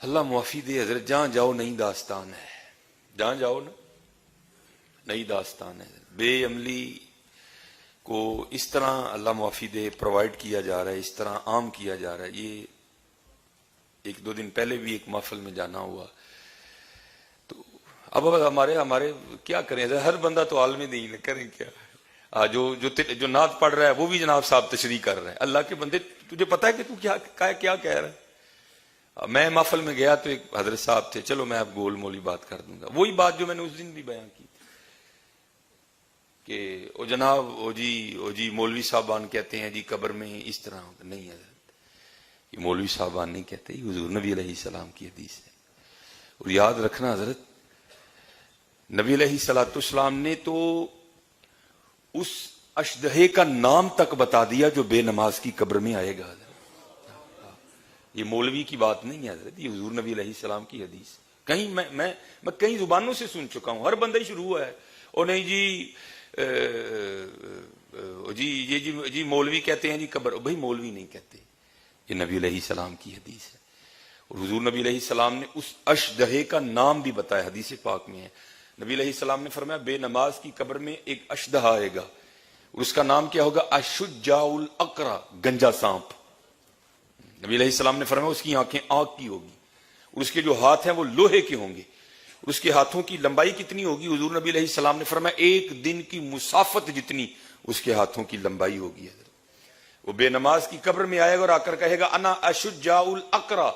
اللہ معافی دے حضرت، جہاں جاؤ نئی داستان ہے، جہاں جاؤ نا نئی داستان ہے۔ بے عملی کو اس طرح اللہ معافی دے پرووائڈ کیا جا رہا ہے، اس طرح عام کیا جا رہا ہے۔ یہ ایک دو دن پہلے بھی ایک محفل میں جانا ہوا، تو اب ہمارے کیا کریں، ہر بندہ تو عالم دین کریں کیا؟ جو نعت پڑھ رہا ہے وہ بھی جناب صاحب تشریح کر رہا ہے۔ اللہ کے بندے، تجھے پتا ہے کہ تو کیا کہہ رہا ہے؟ میں محفل میں گیا تو ایک حضرت صاحب تھے، چلو میں اب گول مولی بات کر دوں گا، وہی بات جو میں نے اس دن بھی بیان کی کہ او جناب او جی مولوی صاحبان کہتے ہیں جی قبر میں اس طرح ہوگا۔ نہیں حضرت، یہ مولوی صاحبان نہیں کہتے، یہ حضور نبی علیہ السلام کی حدیث ہے۔ اور یاد رکھنا حضرت، نبی علیہ السلام نے تو اس اشدہے کا نام تک بتا دیا جو بے نماز کی قبر میں آئے گا۔ یہ مولوی کی بات نہیں ہے حضرت، یہ حضور نبی علیہ السلام کی حدیث۔ کہیں میں کئی زبانوں سے سن چکا ہوں، ہر بندہ ہی شروع ہوا ہے اور نہیں جی مولوی کہتے ہیں جی قبر۔ بھائی مولوی نہیں کہتے، یہ نبی علیہ السلام کی حدیث ہے۔ اور حضور نبی علیہ السلام نے اس اشدہے کا نام بھی بتایا، حدیث پاک میں ہے۔ نبی علیہ السلام نے فرمایا بے نماز کی قبر میں ایک اشدہا آئے گا، اور اس کا نام کیا ہوگا؟ اشجاع الاقرع، گنجا سانپ۔ نبی علیہ السلام نے فرمایا اس کی آنکھیں آگ کی ہوگی، اور اس کے جو ہاتھ ہیں وہ لوہے کے ہوں گے، اور اس کے ہاتھوں کی لمبائی کتنی ہوگی؟ حضور نبی علیہ السلام نے فرمایا ایک دن کی مسافت جتنی اس کے ہاتھوں کی لمبائی ہوگی۔ وہ بے نماز کی قبر میں آئے گا اور آ کر کہے گا انا اشجاع الاقرع،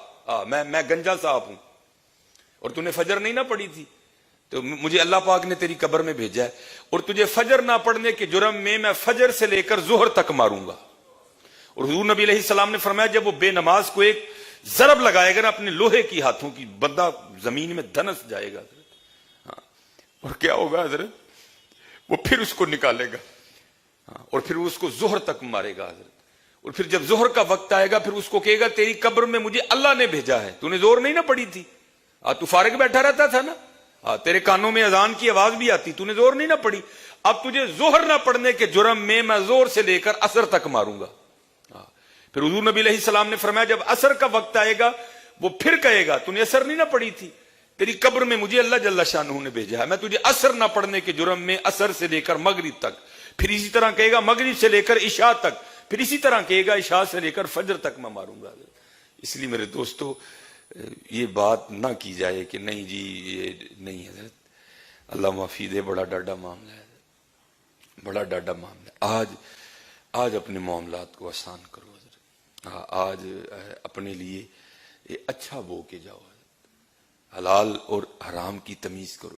میں گنجا صاحب ہوں، اور تو نے فجر نہیں نہ پڑھی تھی تو مجھے اللہ پاک نے تیری قبر میں بھیجا ہے، اور تجھے فجر نہ پڑھنے کے جرم میں فجر سے لے کر ظہر تک ماروں گا۔ اور حضور نبی علیہ السلام نے فرمایا جب وہ بے نماز کو ایک ضرب لگائے گا نا اپنے لوہے کی ہاتھوں کی، بندہ زمین میں دھنس جائے گا حضرت۔ اور کیا ہوگا حضرت؟ وہ پھر اس کو نکالے گا، اور پھر اس کو ظہر تک مارے گا حضرت۔ اور پھر جب ظہر کا وقت آئے گا پھر اس کو کہے گا تیری قبر میں مجھے اللہ نے بھیجا ہے، تو نے زور نہیں نہ پڑی تھی، تو فارغ بیٹھا رہتا تھا نا، تیرے کانوں میں اذان کی آواز بھی آتی، تو نے زور نہیں نہ پڑی، اب تجھے ظہر نہ پڑھنے کے جرم میں زور سے لے کر عصر تک ماروں گا۔ پھر حضور نبی علیہ السلام نے فرمایا جب عصر کا وقت آئے گا وہ پھر کہے گا تو نے عصر نہیں نہ پڑھی تھی، تیری قبر میں مجھے اللہ جل شانہ نے بھیجا ہے، میں تجھے عصر نہ پڑھنے کے جرم میں عصر سے لے کر مغرب تک، پھر اسی طرح کہے گا مغرب سے لے کر عشاء تک، پھر اسی طرح کہے گا عشاء سے لے کر فجر تک میں ماروں گا۔ اس لیے میرے دوستو یہ بات نہ کی جائے کہ نہیں جی یہ نہیں حضرت، اللہ معافی دے، بڑا ڈاڈا معاملہ ہے، بڑا ڈاڈا معاملہ ہے۔ آج اپنے معاملات کو آسان کرو حضرت، آج اپنے لیے اچھا بو کے جاؤ، حلال اور حرام کی تمیز کرو۔